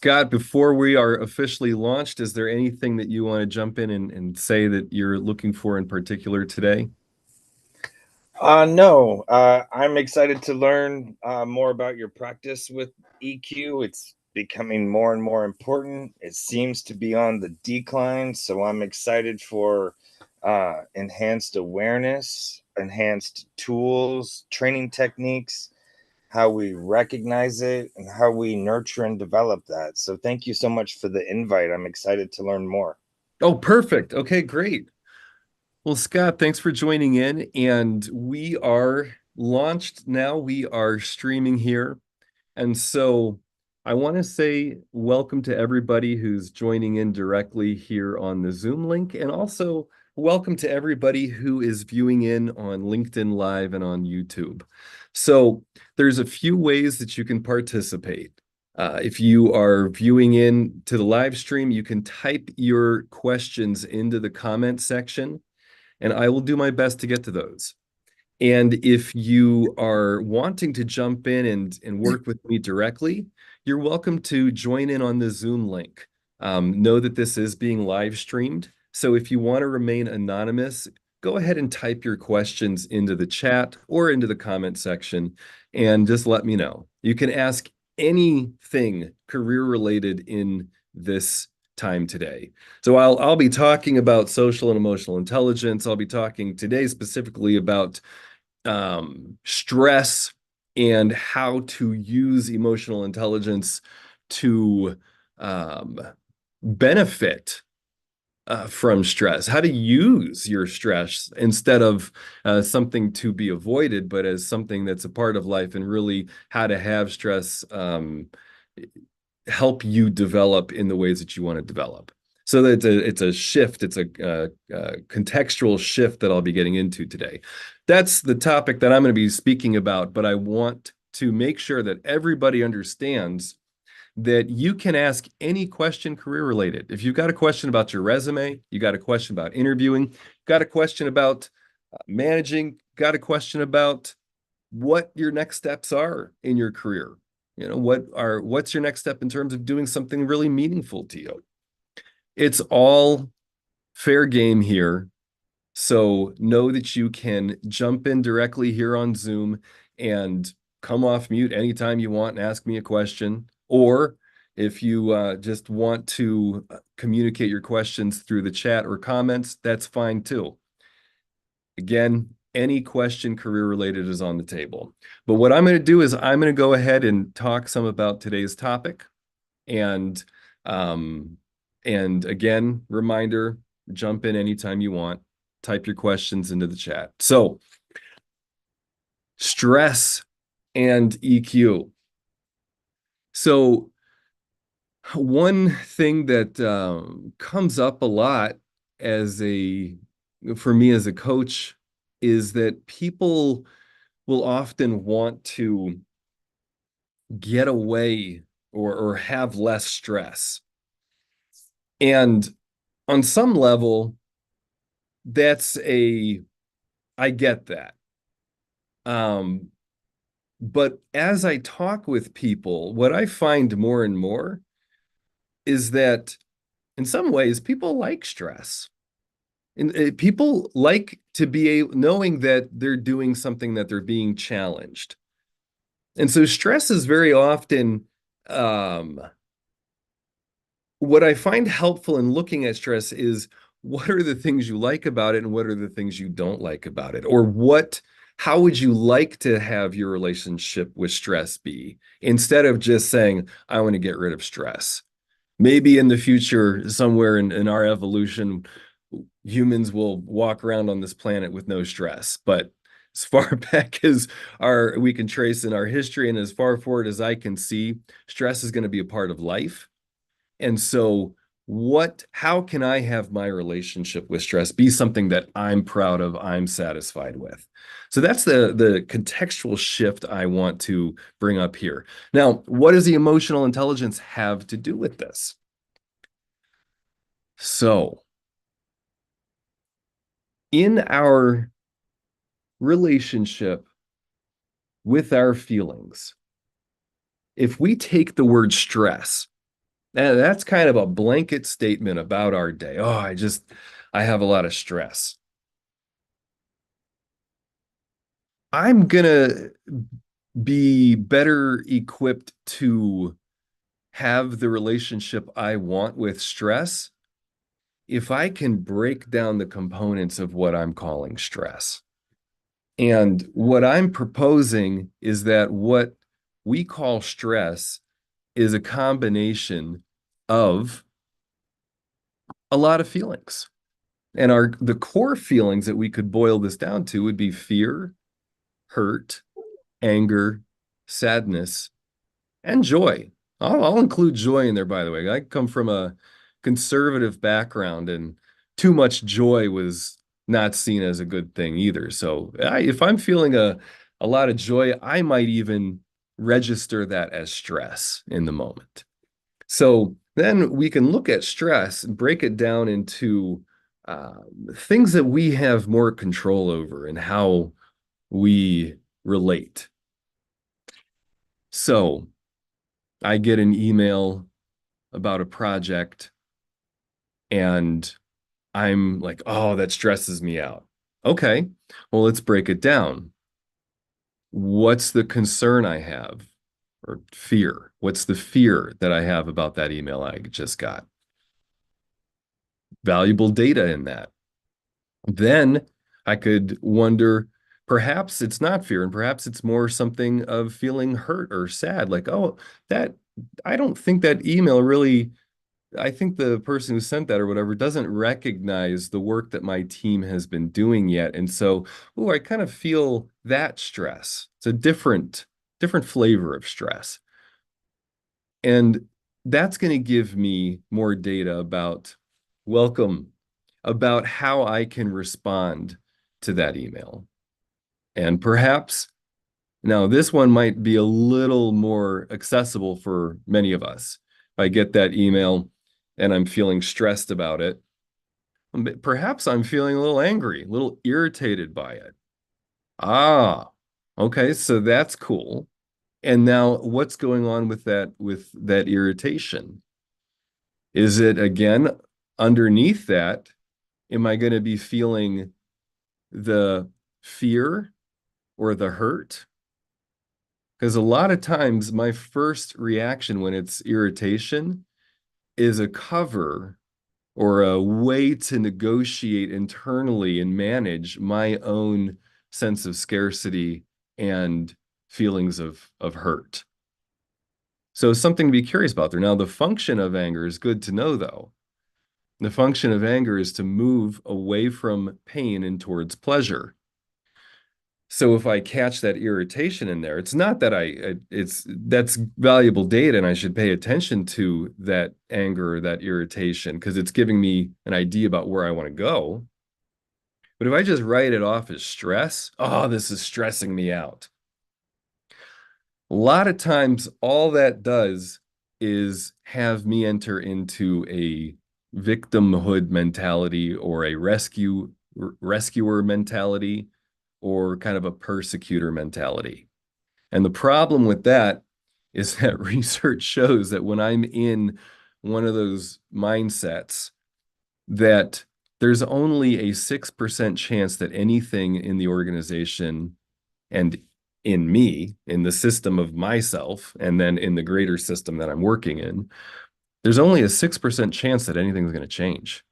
Scott, before we are officially launched, is there anything that you want to jump in and say that you're looking for in particular today? No, I'm excited to learn more about your practice with EQ. It's becoming more and more important. It seems to be on the decline, so I'm excited for enhanced awareness, enhanced tools, training techniques, how we recognize it, and how we nurture and develop that. So, thank you so much for the invite. I'm excited to learn more. Oh, perfect. Okay, great. Well, Scott, thanks for joining in. And we are launched now. We are streaming here. And so I want to say welcome to everybody who's joining in directly here on the Zoom link. And also welcome to everybody who is viewing in on LinkedIn Live and on YouTube. So there's a few ways that you can participate. If you are viewing in to the live stream, you can type your questions into the comment section, and I will do my best to get to those. And if you are wanting to jump in and work with me directly, you're welcome to join in on the Zoom link. Know that this is being live streamed. So if you want to remain anonymous, go ahead and type your questions into the chat or into the comment section and just let me know. You can ask anything career related in this time today. So I'll be talking about social and emotional intelligence. I'll be talking today specifically about stress and how to use emotional intelligence to um, benefit from stress, how to use your stress instead of something to be avoided, but as something that's a part of life, and really how to have stress help you develop in the ways that you want to develop. So that it's a shift, it's a contextual shift that I'll be getting into today. That's the topic that I'm going to be speaking about, but I want to make sure that everybody understands that you can ask any question career related. If you've got a question about your resume, you got a question about interviewing, got a question about managing, got a question about what your next steps are in your career. You know, what's your next step in terms of doing something really meaningful to you? It's all fair game here. So know that you can jump in directly here on Zoom and come off mute anytime you want and ask me a question. Or if you just want to communicate your questions through the chat or comments, that's fine too. Again, any question career related is on the table. But what I'm going to do is I'm going to go ahead and talk some about today's topic. And um, and again, reminder, jump in anytime you want. Type your questions into the chat. So, stress and EQ. So, one thing that comes up a lot as for me as a coach is that people will often want to get away or have less stress. And on some level, I get that. Um, but as I talk with people, what I find more and more is that in some ways, people like stress. And people like to be knowing that they're doing something, that they're being challenged. And so stress is very often um, what I find helpful in looking at stress is what are the things you like about it and what are the things you don't like about it? Or how would you like to have your relationship with stress be instead of just saying, I want to get rid of stress? Maybe in the future, somewhere in our evolution, humans will walk around on this planet with no stress. But as far back as we can trace in our history and as far forward as I can see, stress is going to be a part of life. And so how can I have my relationship with stress be something that I'm proud of, I'm satisfied with? So that's the contextual shift I want to bring up here. Now, what does the emotional intelligence have to do with this? So in our relationship with our feelings, if we take the word stress And that's kind of a blanket statement about our day. Oh, I have a lot of stress. I'm gonna be better equipped to have the relationship I want with stress if I can break down the components of what I'm calling stress. And what I'm proposing is that what we call stress is a combination of a lot of feelings. And the core feelings that we could boil this down to would be fear, hurt, anger, sadness, and joy. I'll include joy in there, by the way. I come from a conservative background, and too much joy was not seen as a good thing either. So if I'm feeling a lot of joy, I might even register that as stress in the moment. So then we can look at stress and break it down into uh, things that we have more control over and how we relate. So I get an email about a project and I'm like, oh, that stresses me out. Okay, well, let's break it down. What's the concern I have or fear? What's the fear that I have about that email I just got? Valuable data in that. Then I could wonder, perhaps it's not fear, and perhaps it's more something of feeling hurt or sad, like, oh, that I don't think that email really, I think the person who sent that or whatever doesn't recognize the work that my team has been doing yet. And so, oh, I kind of feel that stress. It's a different flavor of stress. And that's going to give me more data about welcome, about how I can respond to that email. And perhaps now this one might be a little more accessible for many of us. If I get that email and I'm feeling stressed about it, perhaps I'm feeling a little angry, a little irritated by it. Ah, okay, so that's cool. And now what's going on with that irritation? Is it again underneath that? Am I going to be feeling the fear or the hurt? Because a lot of times my first reaction when it's irritation is a cover or a way to negotiate internally and manage my own sense of scarcity and feelings of hurt. So something to be curious about there. Now, the function of anger is good to know, though. The function of anger is to move away from pain and towards pleasure. So if I catch that irritation in there, it's not that it's that's valuable data and I should pay attention to that anger or that irritation because it's giving me an idea about where I want to go. But if I just write it off as stress, oh, this is stressing me out. A lot of times, all that does is have me enter into a victimhood mentality or a rescuer mentality or kind of a persecutor mentality. And the problem with that is that research shows that when I'm in one of those mindsets, that there's only a 6% chance that anything in the organization and in me, in the system of myself, and then in the greater system that I'm working in, there's only a 6% chance that anything's going to change.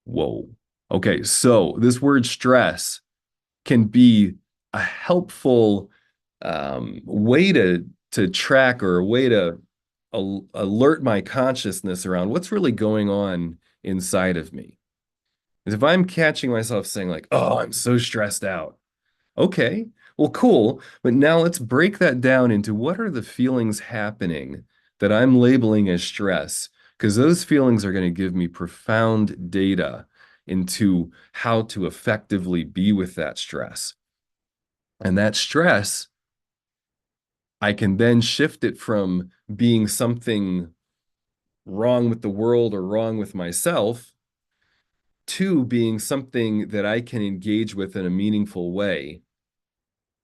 Whoa. Okay, so this word stress can be a helpful way to track or a way to alert my consciousness around what's really going on inside of me. Because if I'm catching myself saying like, "Oh, I'm so stressed out," okay, well, cool. But now let's break that down into what are the feelings happening that I'm labeling as stress, because those feelings are going to give me profound data into how to effectively be with that stress. And that stress, I can then shift it from being something wrong with the world or wrong with myself to being something that I can engage with in a meaningful way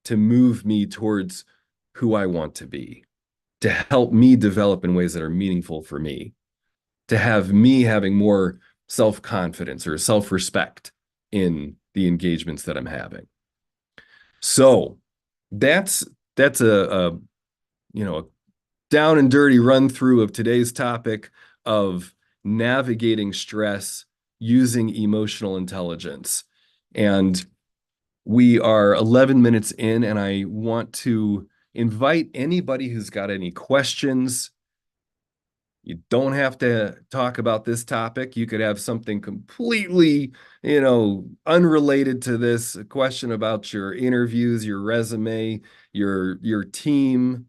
to move me towards who I want to be. to help me develop in ways that are meaningful for me, to have me having more self-confidence or self-respect in the engagements that I'm having. So that's that's a a down and dirty run through of today's topic of navigating stress using emotional intelligence. And we are 11 minutes in, and I want to invite anybody who's got any questions. You don't have to talk about this topic. You could have something completely, unrelated to this, a question about your interviews, your resume, your team,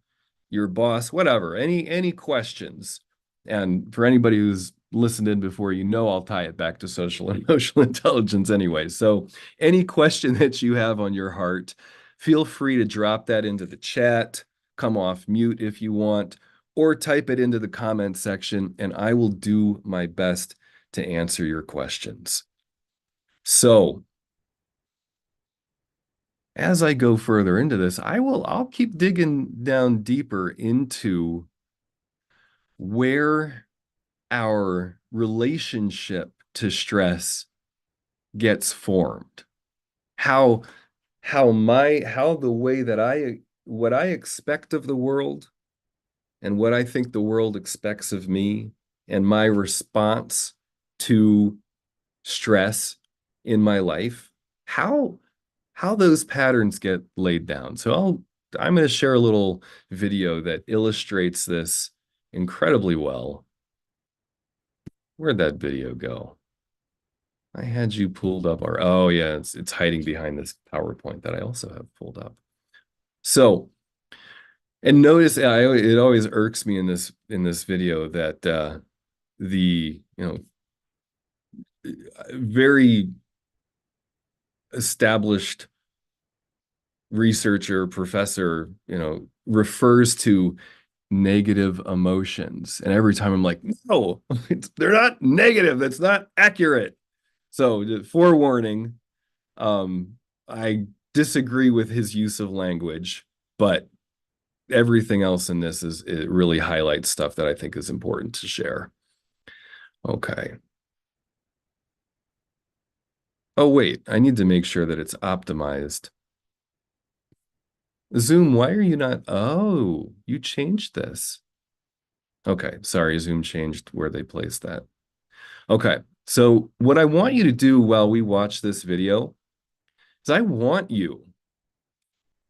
your boss, whatever. Any questions. And for anybody who's listened in before, I'll tie it back to social and emotional intelligence anyway. So any question that you have on your heart, feel free to drop that into the chat, come off mute if you want, or type it into the comment section, and I will do my best to answer your questions. So, as I go further into this, I'll keep digging down deeper into where our relationship to stress gets formed. How how the way that what I expect of the world and what I think the world expects of me and my response to stress in my life, how those patterns get laid down. So I'm going to share a little video that illustrates this incredibly well. Where'd that video go? I had you pulled up, or oh yeah, it's hiding behind this PowerPoint that I also have pulled up. So, and notice it always irks me in this video that the very established researcher, professor, refers to negative emotions. And every time I'm like, no, they're not negative. That's not accurate. So, forewarning, I disagree with his use of language, but everything else in this it really highlights stuff that I think is important to share. Okay. Oh, wait, I need to make sure that it's optimized. Zoom, why are you not? Oh, you changed this. Okay, sorry, Zoom changed where they placed that. Okay, so what I want you to do while we watch this video is I want you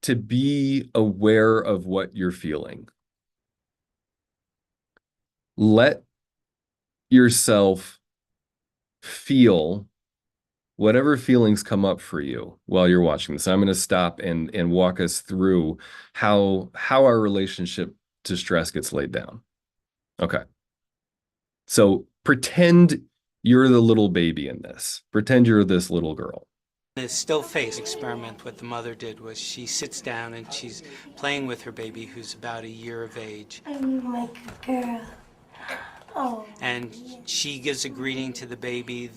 to be aware of what you're feeling. Let yourself feel whatever feelings come up for you while you're watching this. I'm going to stop and walk us through how our relationship to stress gets laid down. Okay. So pretend you're the little baby in this. Pretend you're this little girl. The still face experiment, what the mother did was she sits down and she's playing with her baby who's about a year of age. I'm like a girl. Oh. And she gives a greeting to the baby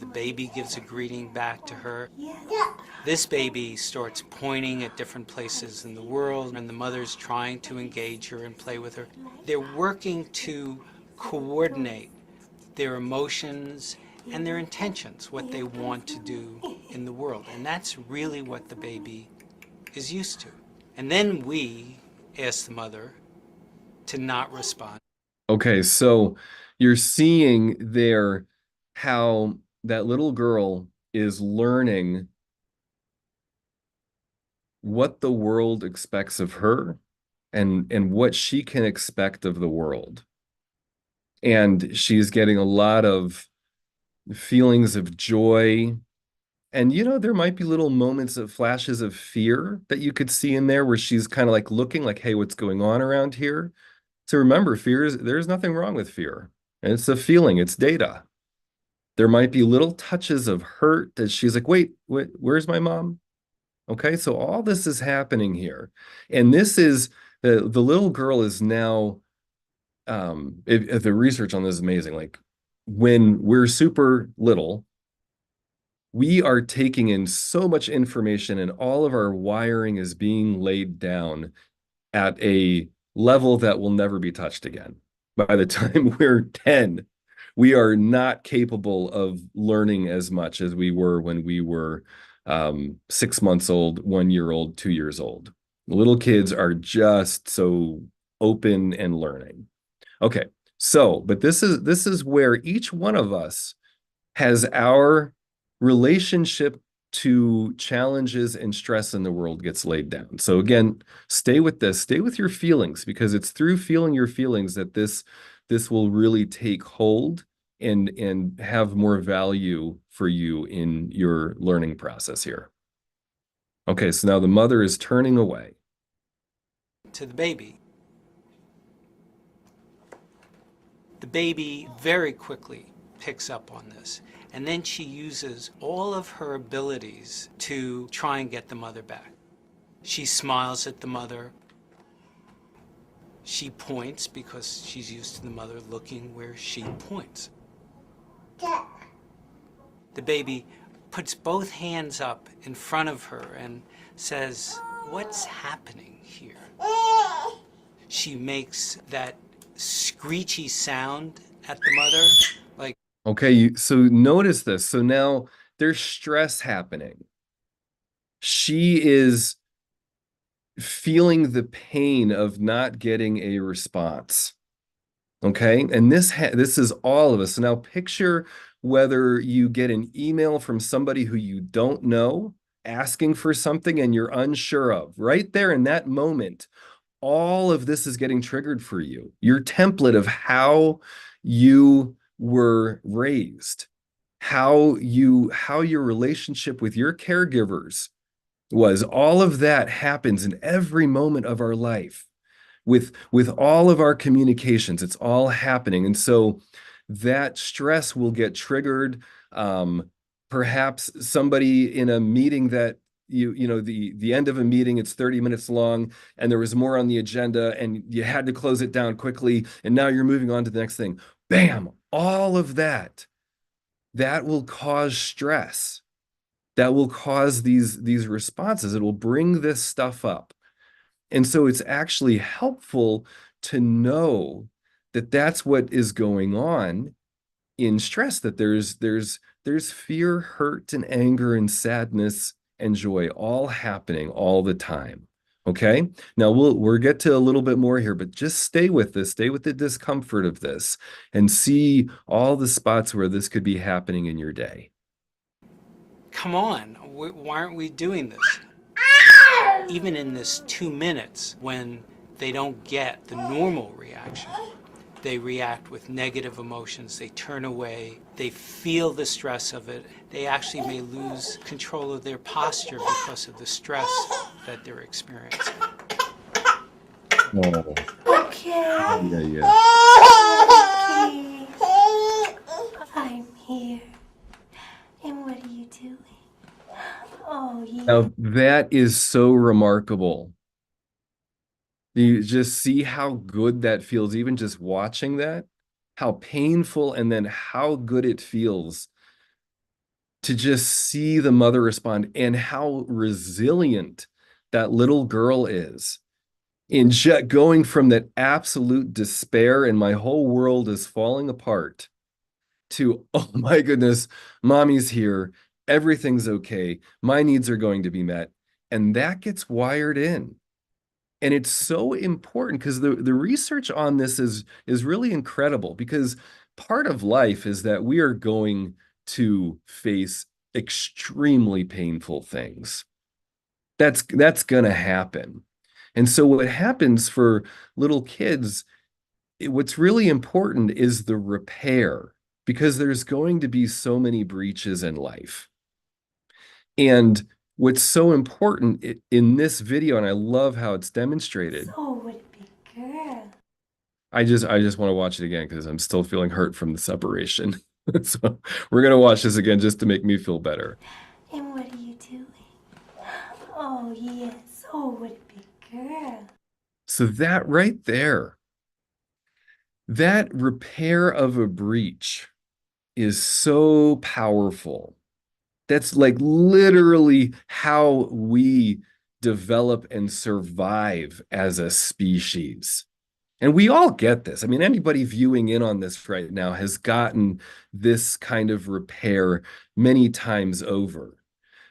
gives a greeting back to her. Yeah. This baby starts pointing at different places in the world, and the mother's trying to engage her and play with her. They're working to coordinate their emotions and their intentions, what they want to do in the world. And that's really what the baby is used to. And then we ask the mother to not respond. Okay, so you're seeing there how that little girl is learning what the world expects of her and what she can expect of the world. And she's getting a lot of feelings of joy. And there might be little moments of flashes of fear that you could see in there where she's kind of like looking like, hey, what's going on around here? So remember, there's nothing wrong with fear. And it's a feeling, it's data. There might be little touches of hurt that she's like, wait, where's my mom? Okay, so all this is happening here. And this is the little girl is now if the research on this is amazing. Like when we're super little, we are taking in so much information and all of our wiring is being laid down at a level that will never be touched again. By the time we're 10, we are not capable of learning as much as we were when we were 6 months old, 1 year old, 2 years old. Little kids are just so open and learning. Okay, so, but this is where each one of us has our relationship to challenges and stress in the world gets laid down. So again, stay with this, stay with your feelings, because it's through feeling your feelings that this will really take hold and have more value for you in your learning process here. Okay, so now the mother is turning away. To the baby. The baby very quickly picks up on this. And then she uses all of her abilities to try and get the mother back. She smiles at the mother. She points because she's used to the mother looking where she points. The baby puts both hands up in front of her and says, "What's happening here?" She makes that screechy sound at the mother, like, Okay, so notice this. So now there's stress happening. She is feeling the pain of not getting a response. Okay, and this is all of us. So now picture whether you get an email from somebody who you don't know asking for something and you're unsure of. Right there in that moment, all of this is getting triggered for you. Your template of how you were raised, how your relationship with your caregivers was, all of that happens in every moment of our life with all of our communications. It's all happening, and so that stress will get triggered. Perhaps somebody in a meeting that the end of a meeting, it's 30 minutes long and there was more on the agenda and you had to close it down quickly, and now you're moving on to the next thing. Bam, all of that will cause stress, that will cause these responses. It will bring this stuff up. And so it's actually helpful to know that that's what is going on in stress, that there's fear, hurt, and anger and sadness and joy all happening all the time. Okay. Now we'll get to a little bit more here, but just stay with this, stay with the discomfort of this, and see all the spots where this could be happening in your day. come on, why aren't we doing this? Even in this 2 minutes, when they don't get the normal reaction, they react with negative emotions, they turn away, they feel the stress of it. They actually may lose control of their posture because of the stress that they're experiencing. Oh, Okay. yeah, yeah. Okay. I'm here. And what are you doing? Oh, yeah. Now that is so remarkable. You just see how good that feels, even just watching that, how painful and then how good it feels to just see the mother respond, and how resilient that little girl is in going from that absolute despair and my whole world is falling apart to, oh my goodness, mommy's here, everything's okay, my needs are going to be met. And that gets wired in. And it's so important because the research on this is really incredible, because part of life is that we are going to face extremely painful things. That's gonna happen. And so what happens for little kids, what's really important is the repair, because there's going to be so many breaches in life. And what's so important in this video, and I love how it's demonstrated. So would it be girl? I just want to watch it again because I'm still feeling hurt from the separation. So we're gonna watch this again just to make me feel better. And what are you doing? Oh, yes. So would it be girl? So that right there, that repair of a breach is so powerful. That's like literally how we develop and survive as a species. And we all get this. I mean, anybody viewing in on this right now has gotten this kind of repair many times over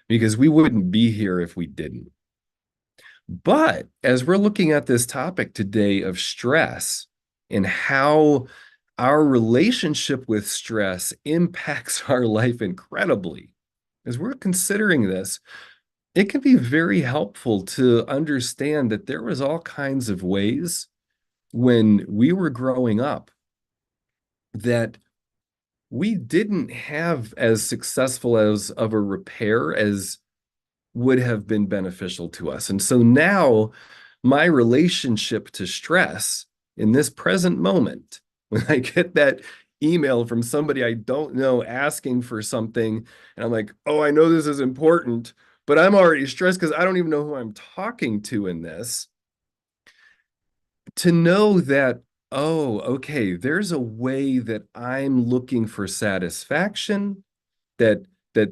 because we wouldn't be here if we didn't. But as we're looking at this topic today of stress and how our relationship with stress impacts our life incredibly, as we're considering this, it can be very helpful to understand that there was all kinds of ways when we were growing up that we didn't have as successful as of a repair as would have been beneficial to us. And so now my relationship to stress in this present moment, when I get that email from somebody I don't know asking for something, and I'm like, oh, I know this is important, but I'm already stressed because I don't even know who I'm talking to in this. To know that, oh, okay, there's a way that I'm looking for satisfaction, that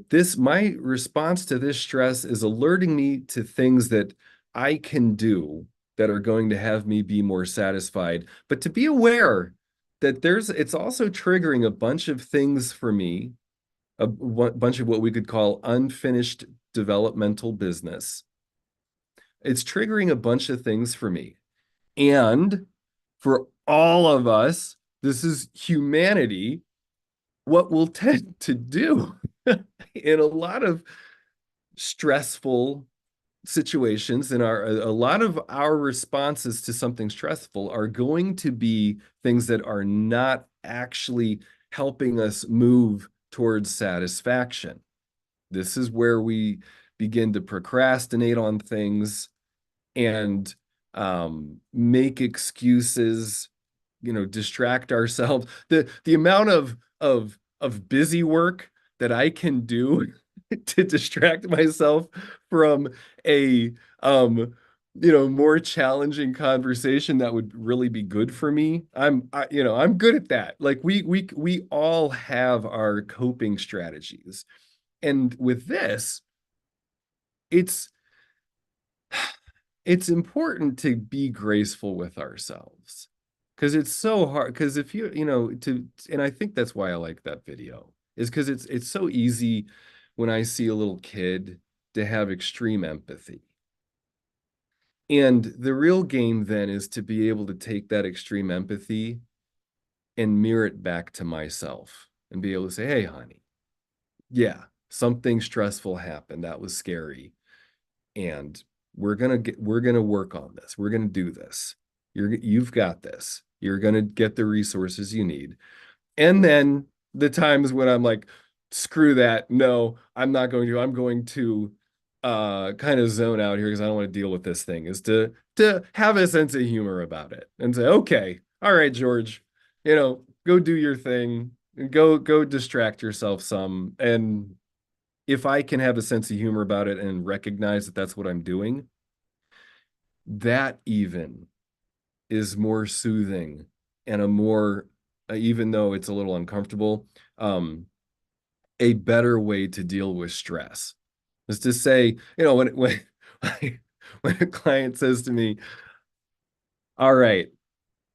this my response to this stress is alerting me to things that I can do that are going to have me be more satisfied, but to be aware that it's also triggering a bunch of things for me, a bunch of what we could call unfinished developmental business. It's triggering a bunch of things for me. And for all of us, this is humanity, what we'll tend to do in a lot of stressful situations, and a lot of our responses to something stressful are going to be things that are not actually helping us move towards satisfaction. This is where we begin to procrastinate on things and make excuses, distract ourselves. The amount of busy work that I can do to distract myself from a more challenging conversation that would really be good for me. I'm good at that. Like we all have our coping strategies. And with this, it's it's important to be graceful with ourselves because it's so hard. Because if and I think that's why I like that video, is because it's so easy when I see a little kid to have extreme empathy. And the real game then is to be able to take that extreme empathy and mirror it back to myself and be able to say, hey, honey, yeah, something stressful happened. That was scary. And we're gonna work on this. We're gonna do this. You've got this. You're gonna get the resources you need. And then the times when I'm like, screw that, no, I'm not going to. I'm going to kind of zone out here because I don't want to deal with this thing, is to have a sense of humor about it and say, okay, all right, George, go do your thing, go distract yourself some. And if I can have a sense of humor about it and recognize that that's what I'm doing, that even is more soothing and a more, even though it's a little uncomfortable, a better way to deal with stress. Is to say, when a client says to me, all right,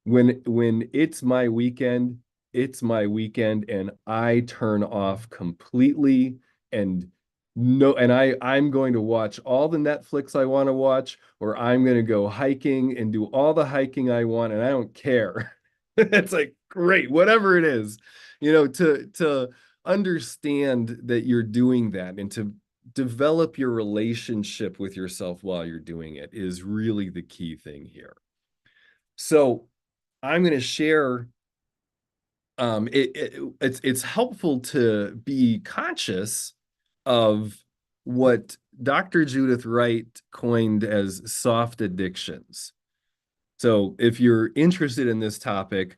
when it's my weekend and I turn off completely, and no, and I'm going to watch all the Netflix I want to watch, or I'm going to go hiking and do all the hiking I want, and I don't care. It's like, great, whatever it is, to understand that you're doing that and to develop your relationship with yourself while you're doing it is really the key thing here. So I'm going to share. It's helpful to be conscious of what Dr. Judith Wright coined as soft addictions. So if you're interested in this topic,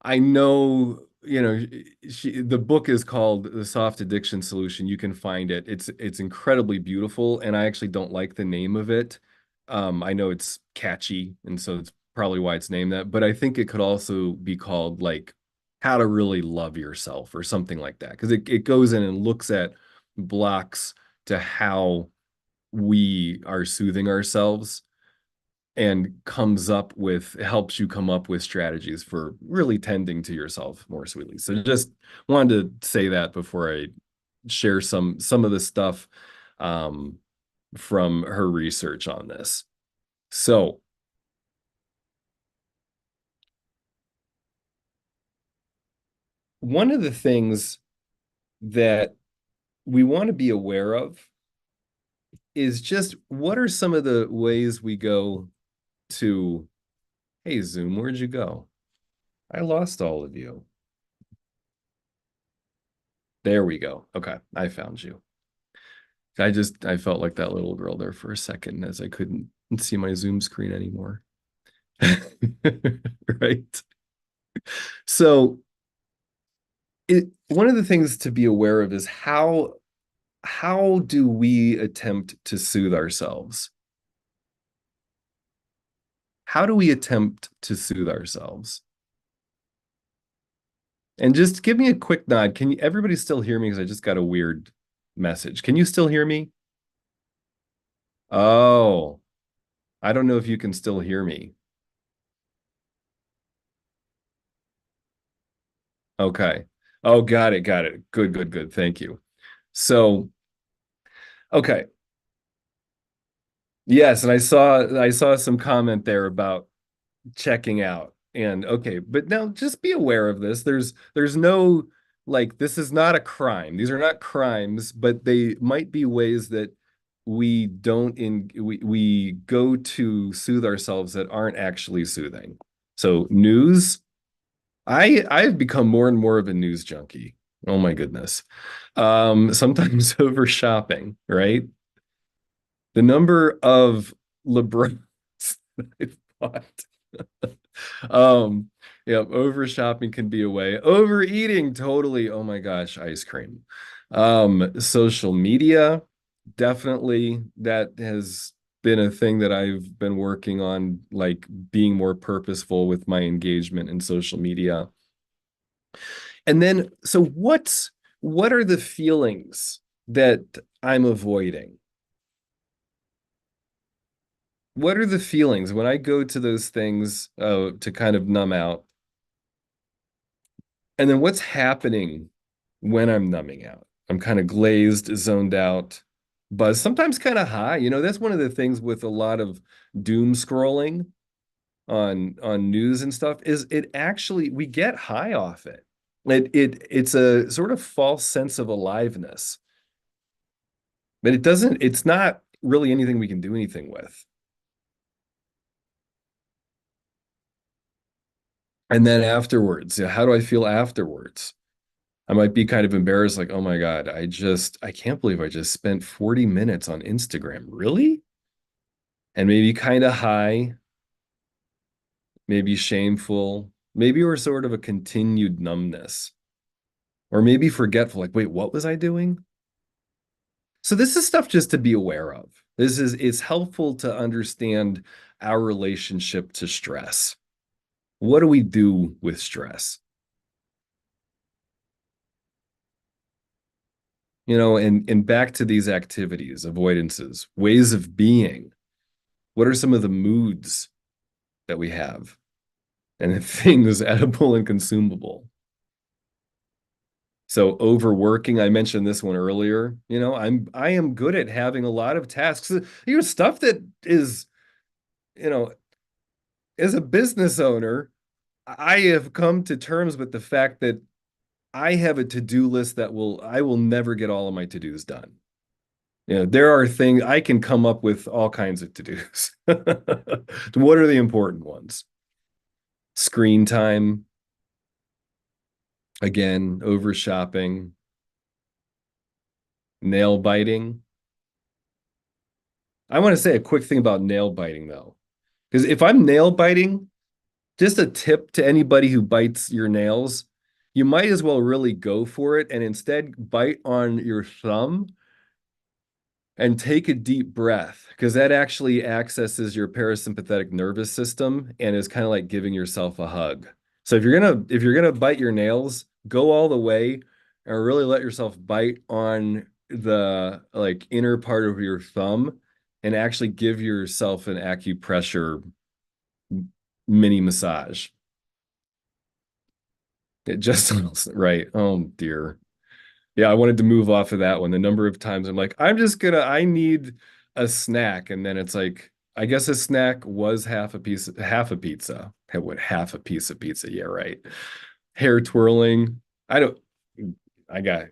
I know, the book is called The Soft Addiction Solution. You can find it. It's incredibly beautiful, and I actually don't like the name of it. I know it's catchy, and so it's probably why it's named that, but I think it could also be called like How to Really Love Yourself or something like that, because it goes in and looks at blocks to how we are soothing ourselves and helps you come up with strategies for really tending to yourself more sweetly. So just wanted to say that before I share some of the stuff um, from her research on this. So one of the things that we want to be aware of is just what are some of the ways we go to, hey, Zoom, where'd you go? I lost all of you. There we go. Okay, I found you. I felt like that little girl there for a second as I couldn't see my Zoom screen anymore. Right. So one of the things to be aware of is how do we attempt to soothe ourselves? How do we attempt to soothe ourselves? And just give me a quick nod. Can everybody still hear me? Because I just got a weird message. Can you still hear me? Oh, I don't know if you can still hear me. Okay. Oh, got it. Got it. Good, good, good. Thank you. So, okay. Yes, and I saw some comment there about checking out. And okay, but now just be aware of this. There's no like this is not a crime. These are not crimes, but they might be ways that we go to soothe ourselves that aren't actually soothing. So news, I've become more and more of a news junkie. Oh my goodness. Sometimes over shopping, right? The number of LeBrons I've bought. Yeah, over shopping can be a way. Overeating, totally. Oh my gosh, ice cream. Social media, definitely that has been a thing that I've been working on, like being more purposeful with my engagement in social media. And then, so what are the feelings that I'm avoiding? What are the feelings when I go to those things to kind of numb out? And then what's happening when I'm numbing out? I'm kind of glazed, zoned out, buzz, sometimes kind of high. That's one of the things with a lot of doom scrolling on news and stuff is it actually we get high off it. It's a sort of false sense of aliveness, but it's not really anything we can do anything with. And then afterwards, how do I feel afterwards? I might be kind of embarrassed, like, oh my God, I can't believe I just spent 40 minutes on Instagram. Really? And maybe kind of high, maybe shameful, maybe we're sort of a continued numbness, or maybe forgetful, like, wait, what was I doing? So this is stuff just to be aware of. It's helpful to understand our relationship to stress. What do we do with stress? And back to these activities, avoidances, ways of being. What are some of the moods that we have? And things edible and consumable. So overworking, I mentioned this one earlier. I am good at having a lot of tasks. Stuff that is, you know, as a business owner, I have come to terms with the fact that I have a to-do list that I will never get all of my to-dos done. There are things I can come up with all kinds of to-dos. What are the important ones? Screen time, again, over shopping, nail biting. I want to say a quick thing about nail biting though, because if I'm nail biting, just a tip to anybody who bites your nails, you might as well really go for it and instead bite on your thumb and take a deep breath because that actually accesses your parasympathetic nervous system and is kind of like giving yourself a hug. So if you're gonna bite your nails, go all the way and really let yourself bite on the like inner part of your thumb and actually give yourself an acupressure mini massage. It just right. Oh dear. Yeah, I wanted to move off of that one. The number of times I'm like, I need a snack. And then it's like, I guess a snack was half a pizza. What, half a piece of pizza? Yeah, right. Hair twirling. I don't, I got,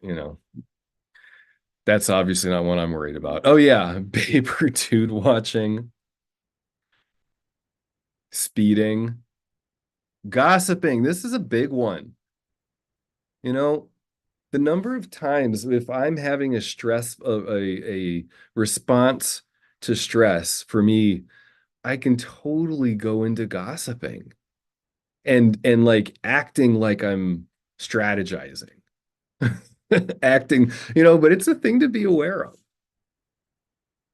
that's obviously not what I'm worried about. Oh yeah, paper dude watching, speeding, gossiping. This is a big one. You know, the number of times if I'm having a response to stress, for me, I can totally go into gossiping and like acting like I'm strategizing. Acting, but it's a thing to be aware of.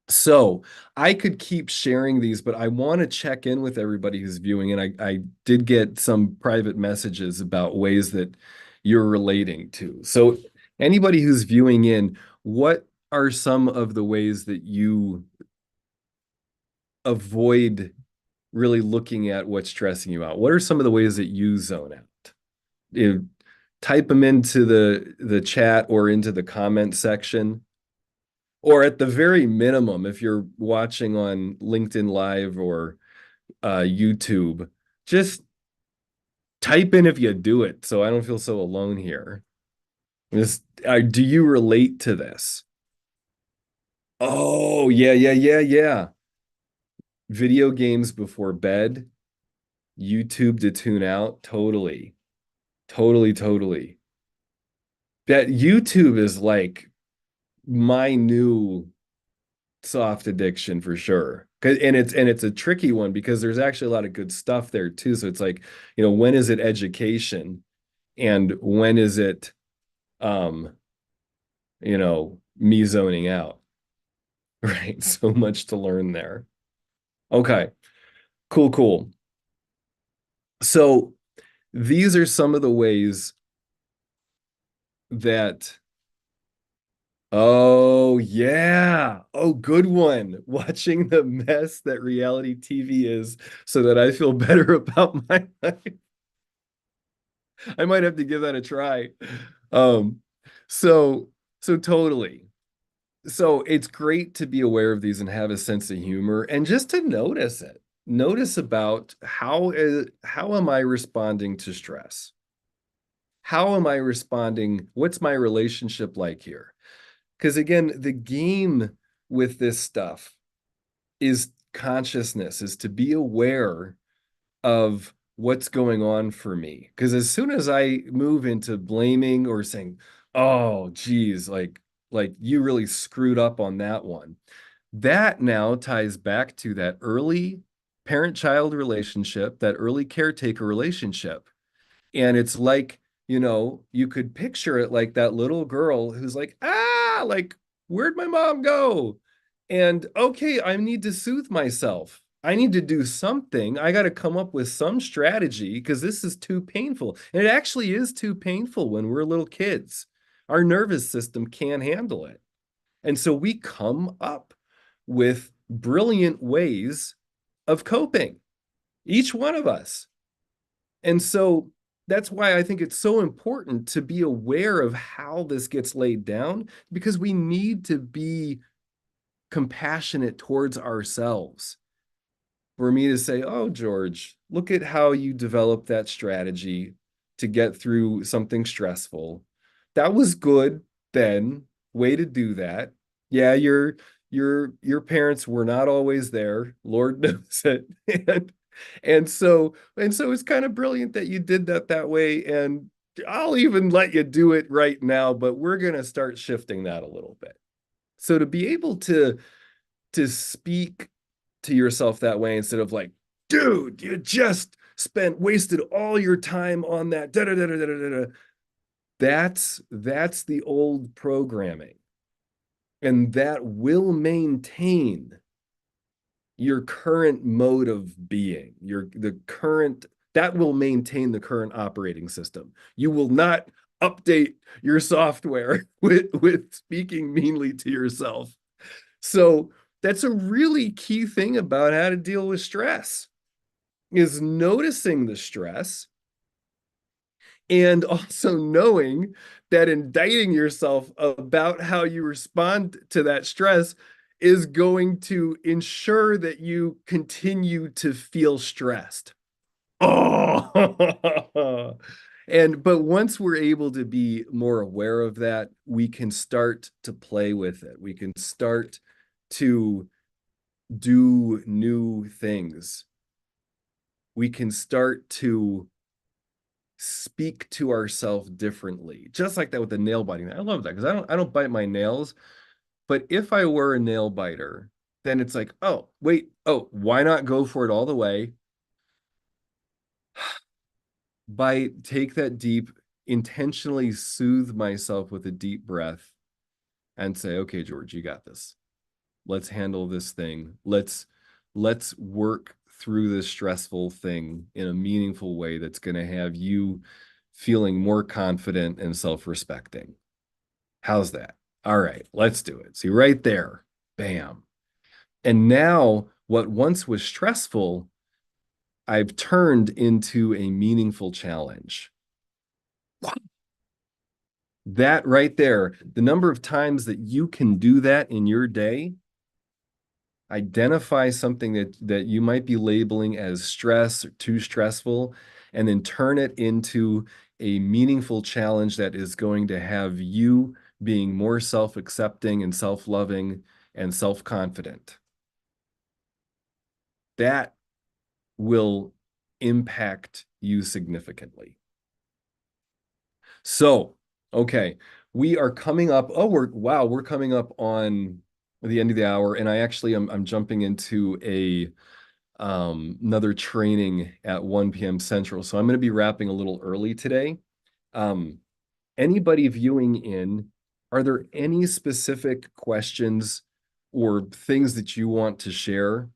So I could keep sharing these, but I want to check in with everybody who's viewing. And I did get some private messages about ways that you're relating to. So anybody who's viewing in, what are some of the ways that you avoid really looking at what's stressing you out? What are some of the ways that you zone out? You type them into the chat or into the comment section. Or at the very minimum, if you're watching on LinkedIn Live or YouTube, just type in if you do it so I don't feel so alone here. Do you relate to this? Oh, yeah, yeah, yeah, yeah. Video games before bed, YouTube to tune out. Totally, totally, totally. That YouTube is like my new soft addiction for sure. And it's a tricky one because there's actually a lot of good stuff there too. So it's like, when is it education and when is it um, me zoning out? Right? So much to learn there. Okay. Cool, cool. So these are some of the ways that oh yeah. Oh, good one. Watching the mess that reality TV is so that I feel better about my life. I might have to give that a try. Um, so so totally. So it's great to be aware of these and have a sense of humor and just to notice it. Notice about how am I responding to stress? How am I responding? What's my relationship like here? Because again, the game with this stuff is consciousness, is to be aware of what's going on for me. Because as soon as I move into blaming or saying, "Oh, geez, like you really screwed up on that one," that now ties back to that early parent-child relationship, that early caretaker relationship. And it's like, you could picture it like that little girl who's like, like, where'd my mom go? And okay, I need to soothe myself. I need to do something. I got to come up with some strategy because this is too painful. And it actually is too painful when we're little kids. Our nervous system can't handle it. And so we come up with brilliant ways of coping, each one of us. And so that's why I think it's so important to be aware of how this gets laid down because we need to be compassionate towards ourselves. For me to say, "Oh, George, look at how you developed that strategy to get through something stressful. That was good then. Way to do that. Yeah, your parents were not always there. Lord knows it." And so it's kind of brilliant that you did that way. And I'll even let you do it right now, but we're gonna start shifting that a little bit. So to be able to speak to yourself that way instead of like, dude, you just wasted all your time on that. Da, da, da, da, da, da, da. That's the old programming. And that will maintain your current mode of being, that will maintain the current operating system. You will not update your software with speaking meanly to yourself. So that's a really key thing about how to deal with stress, is noticing the stress and also knowing that indicting yourself about how you respond to that stress is going to ensure that you continue to feel stressed. Oh, but once we're able to be more aware of that, we can start to play with it. We can start to do new things. We can start to speak to ourselves differently. Just like that with the nail biting. I love that because I don't bite my nails, but if I were a nail biter, then it's like, oh, wait, oh, why not go for it all the way? Bite, take that deep, intentionally soothe myself with a deep breath and say, okay, George, you got this. Let's handle this thing. Let's work through this stressful thing in a meaningful way that's going to have you feeling more confident and self-respecting. How's that? All right, let's do it. See, right there, bam. And now what once was stressful, I've turned into a meaningful challenge. That right there, the number of times that you can do that in your day, identify something that you might be labeling as stress or too stressful, and then turn it into a meaningful challenge that is going to have you being more self-accepting and self-loving and self-confident. That will impact you significantly. So, okay, we are coming up. Oh, we're coming up on the end of the hour, and I'm jumping into another training at 1 p.m. Central. So I'm going to be wrapping a little early today. Um, Anybody viewing in, are there any specific questions or things that you want to share?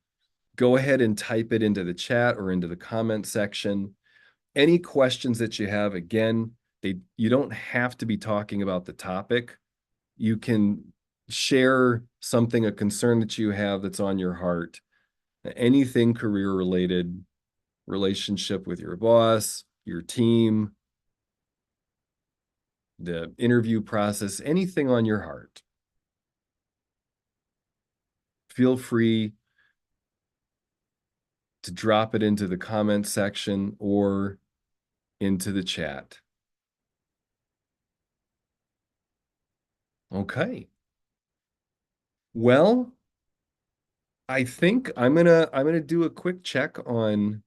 Go ahead and type it into the chat or into the comment section. Any questions that you have, again, you don't have to be talking about the topic. You can share something, a concern that you have that's on your heart, anything career related, relationship with your boss, your team, the interview process, anything on your heart. Feel free to drop it into the comment section or into the chat. Okay. Well, I think I'm gonna do a quick check on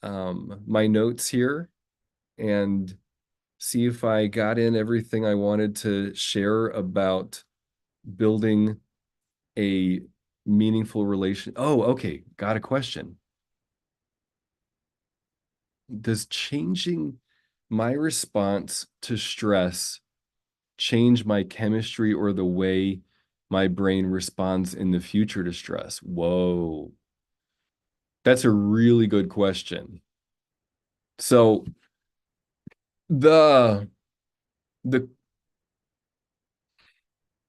my notes here and see if I got in everything I wanted to share about building a meaningful relation. Oh, okay. Got a question. Does changing my response to stress change my chemistry or the way my brain responds in the future to stress? Whoa. That's a really good question. So the the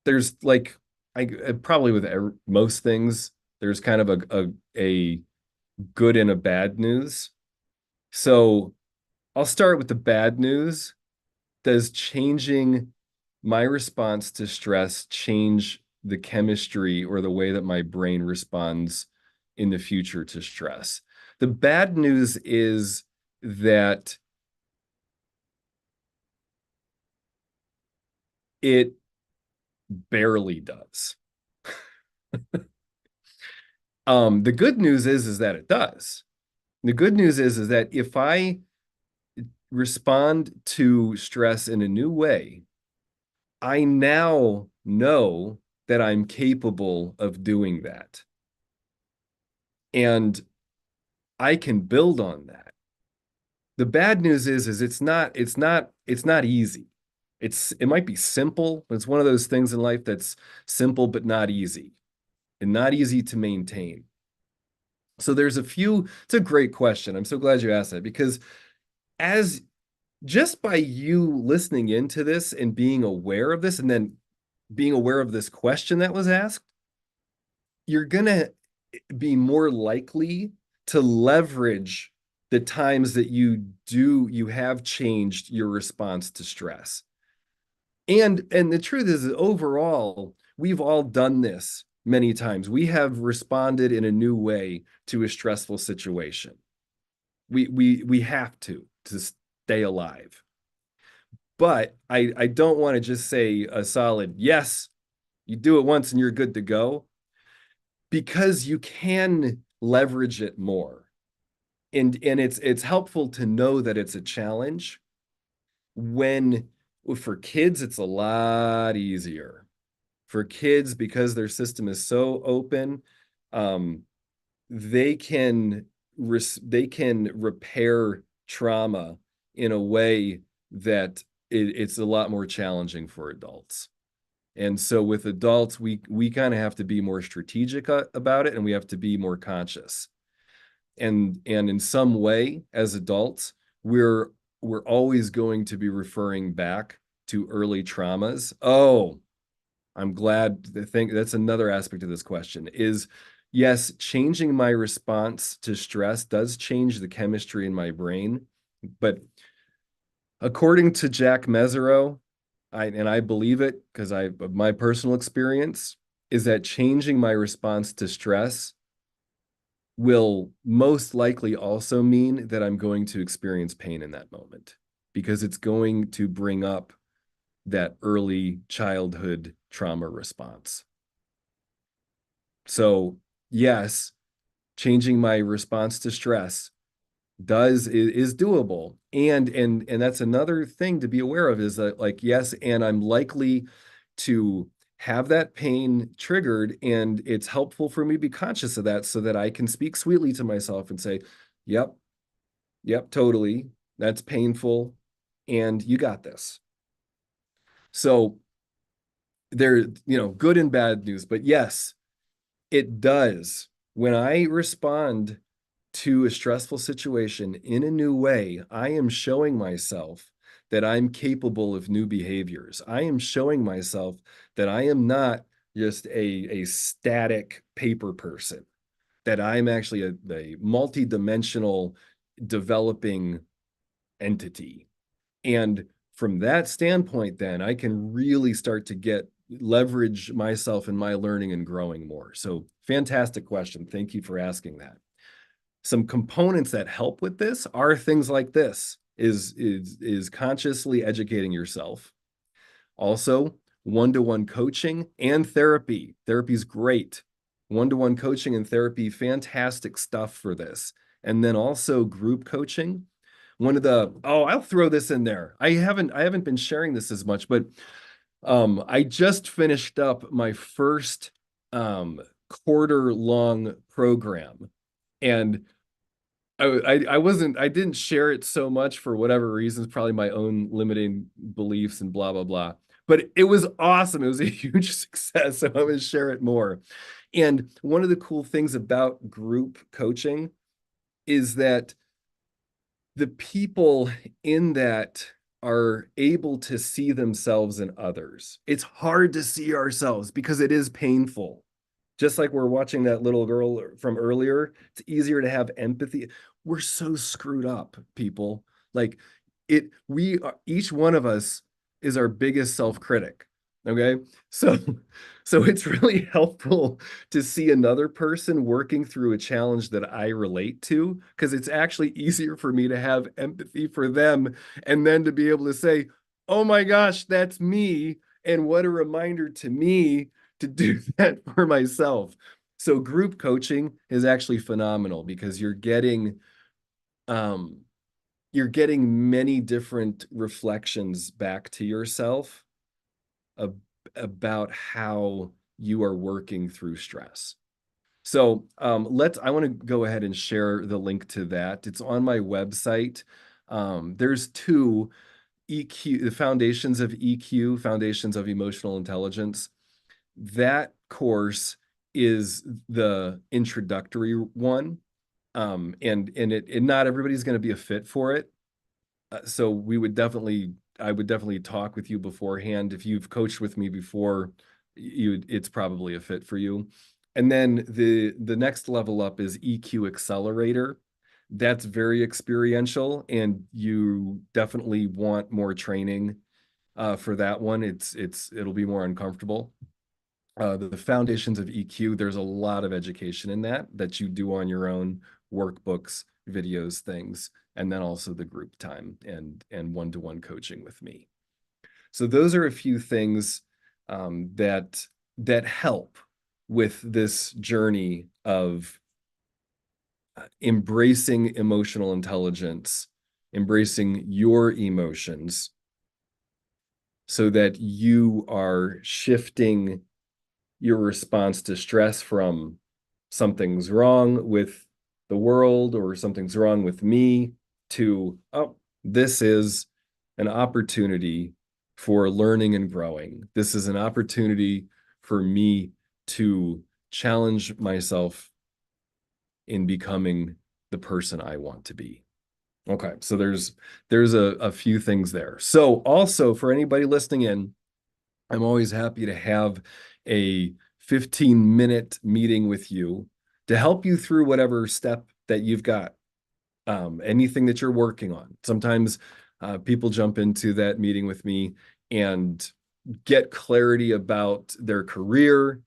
there's like I probably with most things there's kind of a good and a bad news. So I'll start with the bad news. Does changing my response to stress change the chemistry or the way that my brain responds in the future to stress? The bad news is that it barely does. The good news is that it does. The good news is that if I respond to stress in a new way, I now know that I'm capable of doing that. And I can build on that. The bad news is it's not easy. It might be simple, but it's one of those things in life that's simple but not easy and not easy to maintain. So it's a great question. I'm so glad you asked that because as just by you listening into this and being aware of this, and then being aware of this question that was asked, you're going to be more likely to leverage the times that you have changed your response to stress. And the truth is that overall, we've all done this many times. We have responded in a new way to a stressful situation. We have to stay alive. But I don't want to just say a solid yes, you do it once and you're good to go, because you can leverage it more. And it's helpful to know that it's a challenge. When for kids, it's a lot easier. For kids, because their system is so open, um, they can they can repair trauma in a way that it's a lot more challenging for adults. And so with adults, we kind of have to be more strategic about it, and we have to be more conscious. And in some way, as adults, we're always going to be referring back to early traumas. Oh, I'm glad to think that's another aspect of this question is, yes, changing my response to stress does change the chemistry in my brain. But according to Jack Mesereau, and I believe it because my personal experience is that changing my response to stress will most likely also mean that I'm going to experience pain in that moment, because it's going to bring up that early childhood trauma response. So, yes, changing my response to stress is doable. And that's another thing to be aware of, is that, like, yes, and I'm likely to have that pain triggered, and it's helpful for me to be conscious of that so that I can speak sweetly to myself and say, yep, yep, totally, that's painful, and you got this. So there, good and bad news, but yes, it does. When I respond to a stressful situation in a new way, I am showing myself that I'm capable of new behaviors. I am showing myself that I am not just a static paper person, that I'm actually a multi-dimensional developing entity. And from that standpoint, then I can really start to leverage myself in my learning and growing more. So fantastic question. Thank you for asking that. Some components that help with this are things like this: is consciously educating yourself. Also, one-to-one coaching and therapy. Therapy is great. One-to-one coaching and therapy, fantastic stuff for this. And then also group coaching. I'll throw this in there. I haven't been sharing this as much, but I just finished up my first quarter-long program. And I didn't share it so much for whatever reasons, probably my own limiting beliefs and blah, blah, blah. But it was awesome. It was a huge success. So I'm going to share it more. And one of the cool things about group coaching is that the people in that are able to see themselves in others. It's hard to see ourselves because it is painful. Just like we're watching that little girl from earlier, it's easier to have empathy. We're so screwed up, people. Like each one of us is our biggest self-critic. Okay. So it's really helpful to see another person working through a challenge that I relate to, because it's actually easier for me to have empathy for them, and then to be able to say, oh my gosh, that's me. And what a reminder to me to do that for myself. So group coaching is actually phenomenal, because um you're getting many different reflections back to yourself ab about how you are working through stress. So I want to go ahead and share the link to that. It's on my website. There's two: EQ, the Foundations of EQ, Foundations of Emotional Intelligence. That course is the introductory one. And not everybody's going to be a fit for it. So I would definitely talk with you beforehand. If you've coached with me before, it's probably a fit for you. And then the next level up is EQ Accelerator. That's very experiential, and you definitely want more training for that one. It'll be more uncomfortable. The foundations of EQ, there's a lot of education in that you do on your own, workbooks, videos, things, and then also the group time and one-to-one coaching with me. So those are a few things that help with this journey of embracing emotional intelligence, embracing your emotions, so that you are shifting your response to stress from something's wrong with the world or something's wrong with me to, oh, this is an opportunity for learning and growing. This is an opportunity for me to challenge myself in becoming the person I want to be. Okay, so there's a few things there. So also for anybody listening in, I'm always happy to have a 15-minute meeting with you to help you through whatever step that you've got, anything that you're working on. Sometimes people jump into that meeting with me and get clarity about their career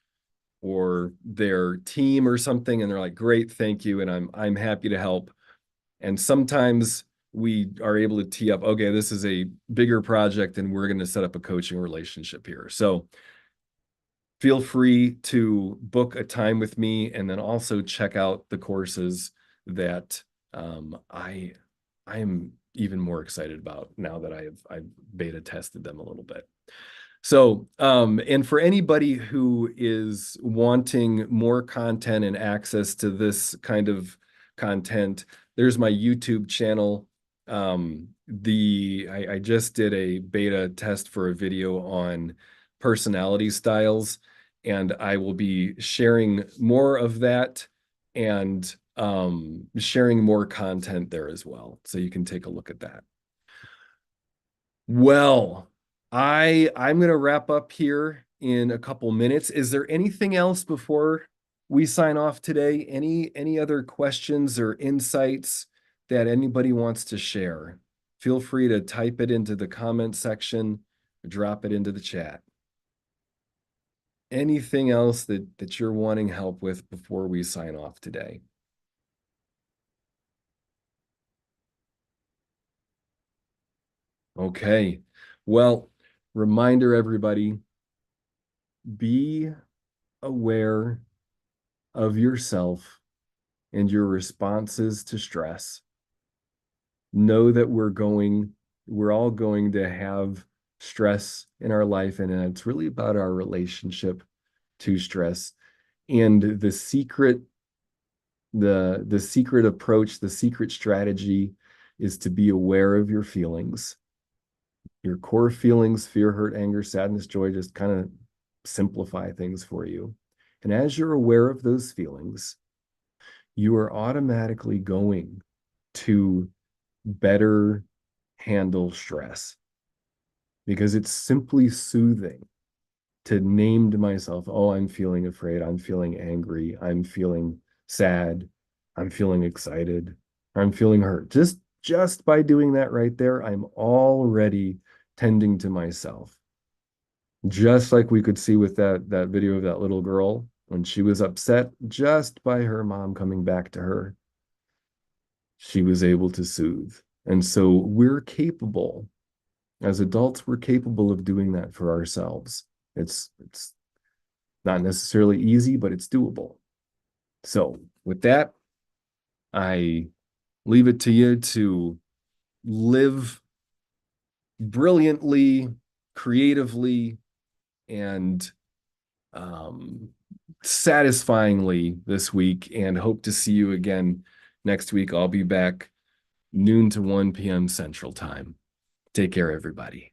or their team or something, and they're like, "Great, thank you," and I'm happy to help. And sometimes we are able to tee up, okay, this is a bigger project and we're going to set up a coaching relationship here. So feel free to book a time with me and then also check out the courses that I'm even more excited about now that I've beta tested them a little bit. So, and for anybody who is wanting more content and access to this kind of content, there's my YouTube channel. I just did a beta test for a video on personality styles, and I will be sharing more of that and sharing more content there as well. So you can take a look at that. Well, I'm going to wrap up here in a couple minutes. Is there anything else before we sign off today? Any other questions or insights that anybody wants to share? Feel free to type it into the comment section, or drop it into the chat. Anything else that you're wanting help with before we sign off today? Okay. Well, reminder everybody, be aware of yourself and your responses to stress. Know that we're all going to have stress in our life, and it's really about our relationship to stress. And the secret approach, the secret strategy is to be aware of your feelings, your core feelings: fear, hurt, anger, sadness, joy. Just kind of simplify things for you. And as you're aware of those feelings, you are automatically going to better handle stress, because it's simply soothing to name to myself, oh, I'm feeling afraid, I'm feeling angry, I'm feeling sad, I'm feeling excited, I'm feeling hurt. Just by doing that right there, I'm already tending to myself. Just like we could see with that video of that little girl when she was upset, just by her mom coming back to her, she was able to soothe. And so we're capable, as adults, we're capable of doing that for ourselves. It's not necessarily easy, but it's doable. So with that, I leave it to you to live brilliantly, creatively, and satisfyingly this week, and hope to see you again next week. I'll be back noon to 1 p.m. Central Time. Take care, everybody.